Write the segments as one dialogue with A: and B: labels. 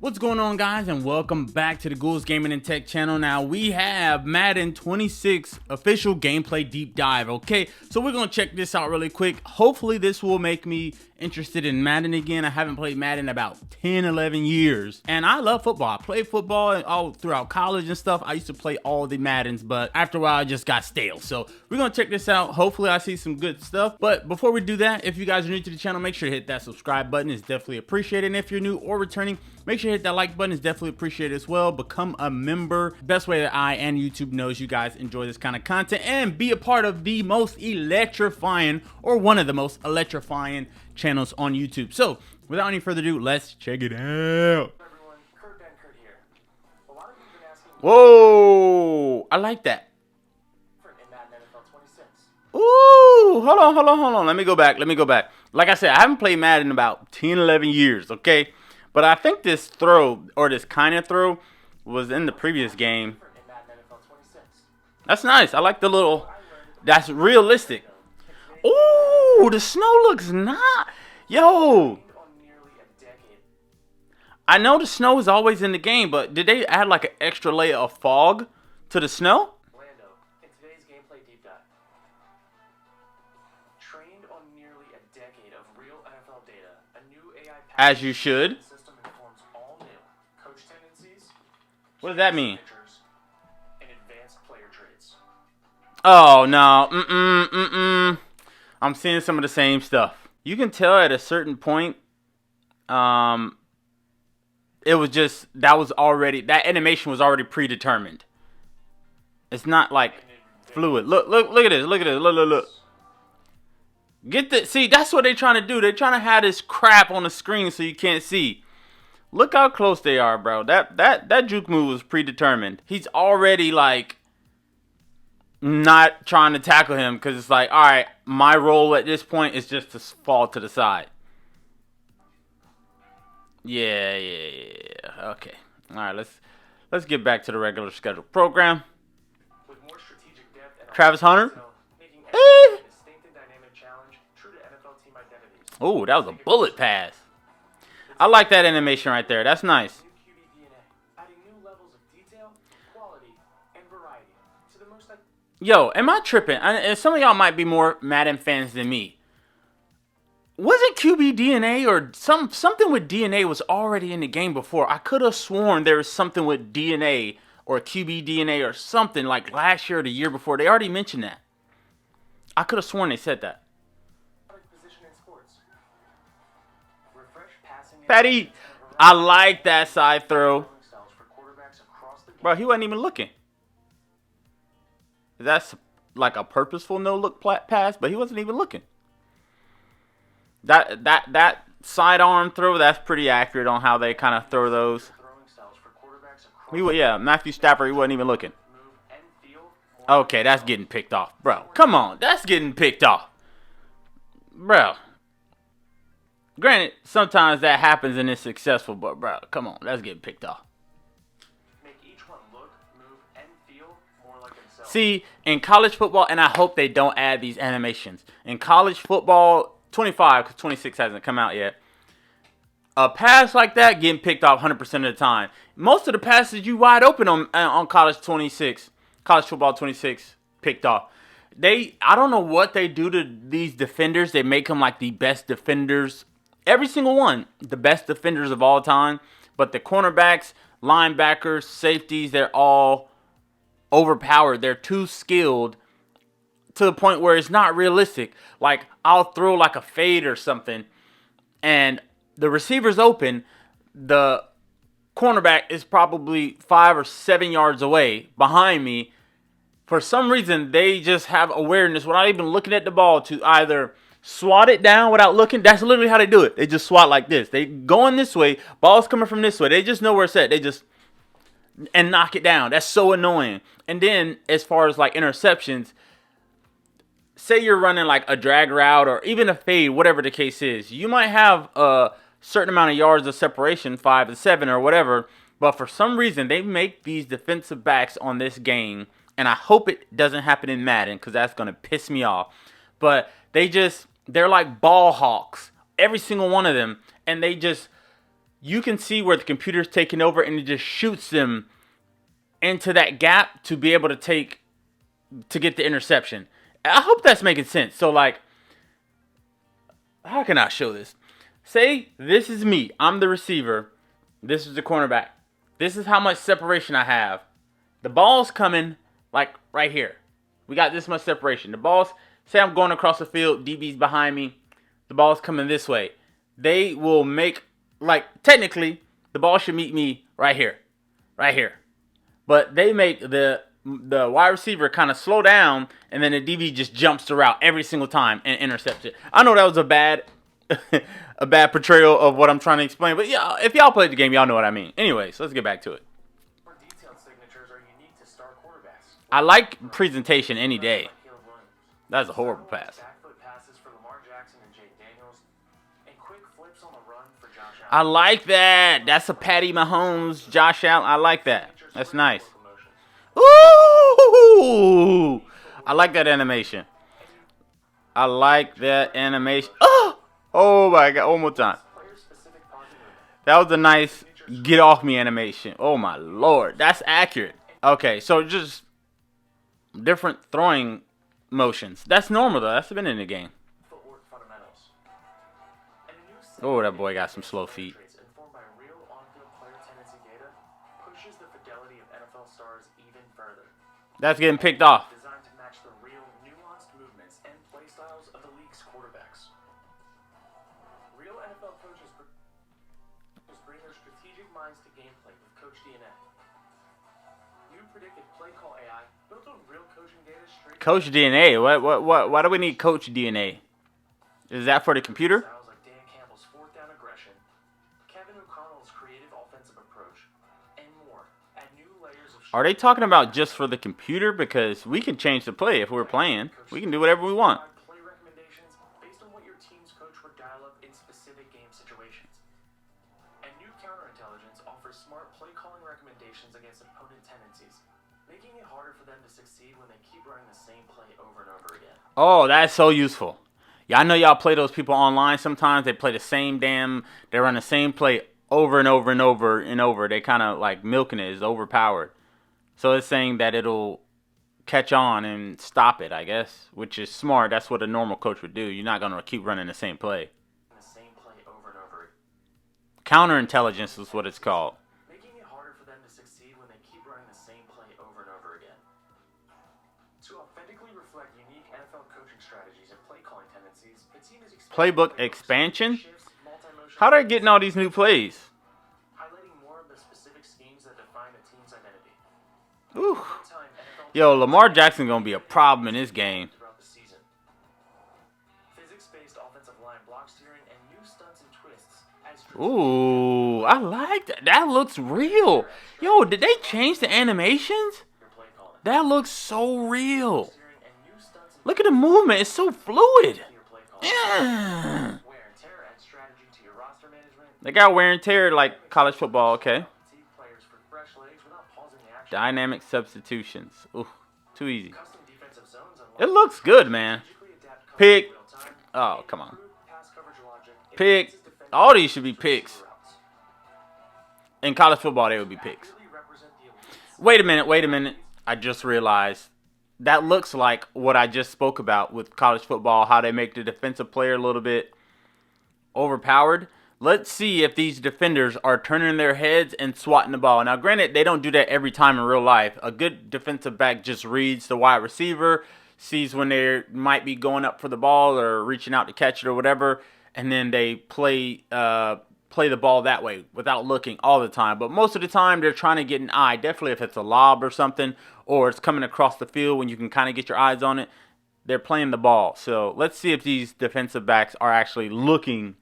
A: What's going on, guys, and welcome back to the Ghouls Gaming and Tech channel. Now we have Madden 26 official gameplay deep dive. Okay, so we're gonna check this out really quick. Hopefully this will make me interested in Madden again. I haven't played Madden in about 10-11 years, and I love football. I played football all throughout college and stuff. I used to play all the Maddens, but after a while I just got stale. So we're gonna check this out. Hopefully I see some good stuff. But before we do that, if you guys are new to the channel, make sure to hit that subscribe button. It's definitely appreciated. And if you're new or returning, make sure to hit that like button. It's definitely appreciated as well. Become a member. Best way that I and YouTube knows you guys enjoy this kind of content, and be a part of the most electrifying, or one of the most electrifying channels on YouTube. So without any further ado, let's check it out. Whoa, I like that. Ooh, hold on. Let me go back. Like I said, I haven't played Madden in about 10-11 years, okay? But I think this throw, or this kind of throw, was in the previous game. That's nice. I like the little, that's realistic. Ooh, the snow looks not. Yo. I know the snow is always in the game, but did they add like an extra layer of fog to the snow?
B: In today's gameplay deep dive. Trained on nearly a decade of real NFL data, a new AI
A: As you should.
B: system informs all new coach tendencies.
A: What does that mean?
B: And advanced player traits.
A: Oh no. I'm seeing some of the same stuff. You can tell at a certain point, it was just, that animation was already predetermined. It's not like fluid. Look at this. Look. Get the, see, that's what they're trying to do. They're trying to have this crap on the screen so you can't see. Look how close they are, bro. That juke move was predetermined. He's already like not trying to tackle him, because it's like, all right, my role at this point is just to fall to the side. Yeah. Okay. All right, let's get back to the regular scheduled program.
B: With more strategic depth and
A: Travis Hunter.
B: making a distinct and dynamic challenge true to NFL team identities.
A: Oh, that was a bullet pass. I like that animation right there. That's nice.
B: New QB DNA, adding new levels of detail, quality, and variety to the most.
A: Yo, am I tripping? And some of y'all might be more Madden fans than me. Was it QB DNA or something with DNA was already in the game before? I could have sworn there was something with DNA or QB DNA or something like last year or the year before. They already mentioned that. I could have sworn they said that.
B: Position in sports. Refresh passing.
A: Patty, I like that side throw. Bro, he wasn't even looking. That's like a purposeful no-look pass, but he wasn't even looking. That sidearm throw, that's pretty accurate on how they kind of throw those. Yeah, Matthew Stafford, he wasn't even looking. Okay, that's getting picked off. Bro, come on. That's getting picked off. Bro. Granted, sometimes that happens and it's successful, but bro, come on. That's getting picked off.
B: Make each one look, move, and feel more like themselves.
A: See, in college football, and I hope they don't add these animations. In college football 25, because 26 hasn't come out yet, a pass like that getting picked off 100% of the time. Most of the passes you wide open on college football 26 picked off. I don't know what they do to these defenders. They make them like the best defenders, every single one, the best defenders of all time. But the cornerbacks, linebackers, safeties, they're all overpowered. They're too skilled to the point where it's not realistic. Like, I'll throw like a fade or something, and the receiver's open. The cornerback is probably 5 or 7 yards away behind me. For some reason, they just have awareness without even looking at the ball to either swat it down without looking. That's literally how they do it. They just swat like this. They going this way. Ball's coming from this way. They just know where it's at. They just, and knock it down. That's so annoying. And then as far as like interceptions, say you're running like a drag route or even a fade, whatever the case is, you might have a certain amount of yards of separation, 5 to 7 or whatever, but for some reason they make these defensive backs on this game, and I hope it doesn't happen in Madden because that's going to piss me off, but they're like ball hawks, every single one of them, and they just you can see where the computer's taking over, and it just shoots them into that gap to be able to get the interception. I hope that's making sense. So, like, how can I show this? Say this is me. I'm the receiver. This is the cornerback. This is how much separation I have. The ball's coming, like, right here. We got this much separation. The ball's, say I'm going across the field, DB's behind me. The ball's coming this way. They will make, like, technically, the ball should meet me right here. Right here. But they make the wide receiver kind of slow down, and then the DB just jumps the route every single time and intercepts it. I know that was a bad portrayal of what I'm trying to explain, but yeah, if y'all played the game, y'all know what I mean. Anyways, let's get back to it.
B: More detailed signatures are unique to star quarterbacks.
A: I like presentation any day. That's a horrible pass.
B: Backfoot passes for Lamar Jackson and Jay Daniels, and quick flips on the run for Josh Allen.
A: I like that. That's a Patty Mahomes, Josh Allen. I like that. That's nice. Ooh! I like that animation. I like that animation. Oh my God! One more time. That was a nice get off me animation. Oh my Lord, that's accurate. Okay, so just different throwing motions. That's normal though. That's been in the game. Oh, that boy got some slow feet. That's getting picked off.
B: Designed to match the real nuanced movements and play styles of the league's quarterbacks. Real NFL coaches bring their strategic minds to gameplay with Coach DNA. New predictive play call AI built on real coaching data straight.
A: Coach DNA. What? Why do we need Coach DNA? Is that for the computer?
B: Styles like Dan Campbell's fourth down aggression, Kevin O'Connell's creative offensive approach, and more. Add new layers of.
A: Are they talking about just for the computer? Because we can change the play if we're playing. We can do whatever we want.
B: Play recommendations based on what your team's coach would dial up in specific game situations. And new counterintelligence offers smart play calling recommendations against opponent tendencies, making it harder for them to succeed when they keep running the same play over and over again.
A: Oh, that's so useful. Yeah, I know y'all play those people online sometimes. They play the same they run the same play over and over and over and over. They kind of like milking it. It's overpowered. So it's saying that it'll catch on and stop it, I guess, which is smart. That's what a normal coach would do. You're not going to keep running the same play.
B: The same play over and over.
A: Counterintelligence is what it's called.
B: Making it harder for them to succeed when they keep running the same play over and over again. To authentically reflect unique NFL coaching strategies and play calling tendencies, the team is
A: Playbook expansion? How are they getting all these new plays?
B: Highlighting more of the specific schemes that define a team's identity.
A: Ooh. Yo, Lamar Jackson gonna be a problem in this game.
B: Physics-based offensive line block steering and new stunts and twists.
A: Ooh, I like that. That looks real. Yo, did they change the animations? That looks so real. Look at the movement. It's so fluid. Yeah. They got wear and tear like college football, okay. Dynamic substitutions. Ooh, too easy. It looks good, man. Pick. Oh, come on. Pick. All these should be picks. In college football, they would be picks. Wait a minute. I just realized that looks like what I just spoke about with college football, how they make the defensive player a little bit overpowered. Let's see if these defenders are turning their heads and swatting the ball. Now, granted, they don't do that every time in real life. A good defensive back just reads the wide receiver, sees when they might be going up for the ball or reaching out to catch it or whatever, and then they play the ball that way without looking all the time. But most of the time, they're trying to get an eye. Definitely if it's a lob or something, or it's coming across the field when you can kind of get your eyes on it, they're playing the ball. So let's see if these defensive backs are actually looking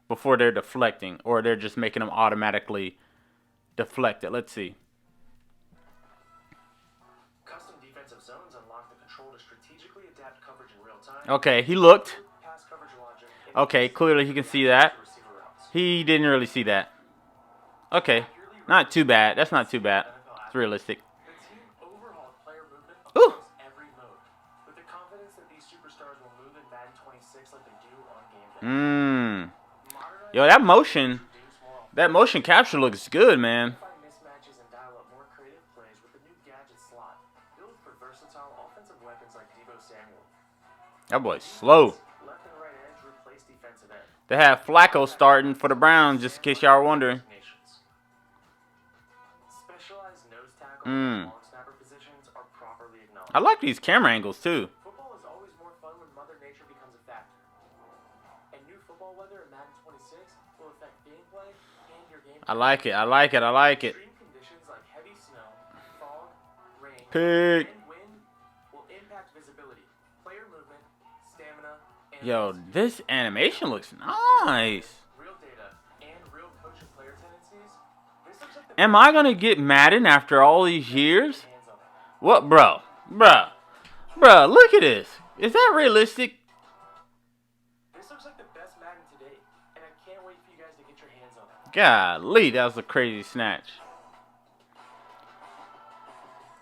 A: before they're deflecting, or they're just making them automatically deflect it. Let's see.
B: Custom defensive zones unlock the control to strategically adapt coverage in real time.
A: Okay, he looked. Okay, clearly he can see that. He didn't really see that. Okay, not too bad. That's not too bad. It's realistic.
B: The team overhauled player movement
A: Ooh.
B: across every mode, with the confidence that these superstars will move in Madden 26 like they do on game day.
A: Yo, that motion That motion capture looks good, man.
B: Find mismatches and dial up more creative plays with the new gadget slot, built for versatile offensive weapons like Deebo Samuel.
A: That boy's slow.
B: Left and right edge replace defensive end.
A: They have Flacco starting for the Browns, just in case y'all were wondering.
B: Specialized nose tackle and long snapper positions are properly acknowledged.
A: I like these camera angles too.
B: Football is always more fun when Mother Nature becomes a factor. And new football weather in Madden 26 will affect gameplay and your gameplay.
A: I like it. I like it. I like it.
B: Extreme conditions like heavy snow, fog, rain,
A: Pick.
B: and wind will impact visibility, player movement, stamina, and
A: Yo, this animation looks nice.
B: real data and real coach and player tendencies. This looks like the
A: Am I gonna get Madden after all these years?
B: hands on it.
A: What, bro? Bruh, look at this. Is that realistic?
B: This looks like the best Madden to date, and I can't wait for you guys to get your hands on it.
A: Golly, that was a crazy snatch.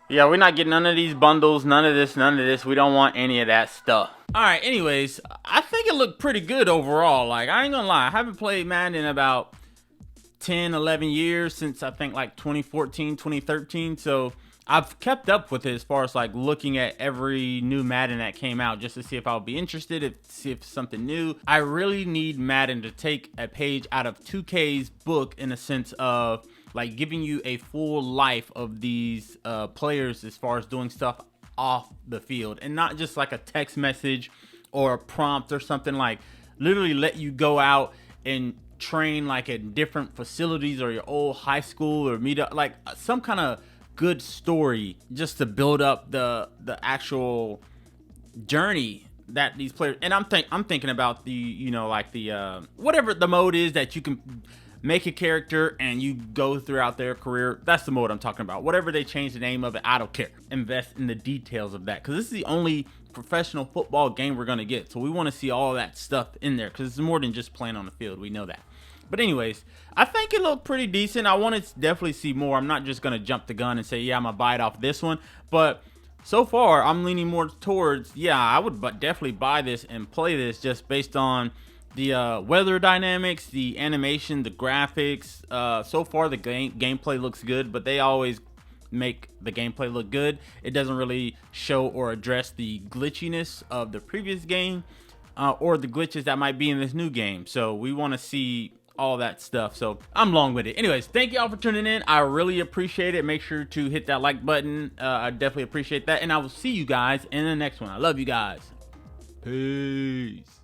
A: Yeah, we're not getting none of these bundles, none of this. We don't want any of that stuff. All right, anyways, I think it looked pretty good overall. Like, I ain't gonna lie, I haven't played Madden in about 10, 11 years, since I think like 2014, 2013. So I've kept up with it as far as like looking at every new Madden that came out just to see if I'll be interested, see if it's something new. I really need Madden to take a page out of 2K's book in a sense of like giving you a full life of these players as far as doing stuff off the field, and not just like a text message or a prompt or something. Like literally let you go out and train like at different facilities or your old high school or meet up, like some kind of good story just to build up the actual journey that these players. And I'm thinking about the, you know, like the whatever the mode is that you can make a character and you go throughout their career. That's the mode I'm talking about. Whatever they change the name of it, I don't care. Invest in the details of that, because this is the only professional football game we're gonna get. So we want to see all that stuff in there, because it's more than just playing on the field. We know that. But anyways, I think it looked pretty decent. I want to definitely see more. I'm not just gonna jump the gun and say, yeah, I'm gonna buy it off this one. But so far, I'm leaning more towards, yeah, I would definitely buy this and play this just based on the weather dynamics, the animation, the graphics. So far, the gameplay looks good, but they always make the gameplay look good. It doesn't really show or address the glitchiness of the previous game or the glitches that might be in this new game. So we want to see all that stuff. So I'm long with it. Anyways, thank y'all for tuning in. I really appreciate it. Make sure to hit that like button. I definitely appreciate that. And I will see you guys in the next one. I love you guys. Peace.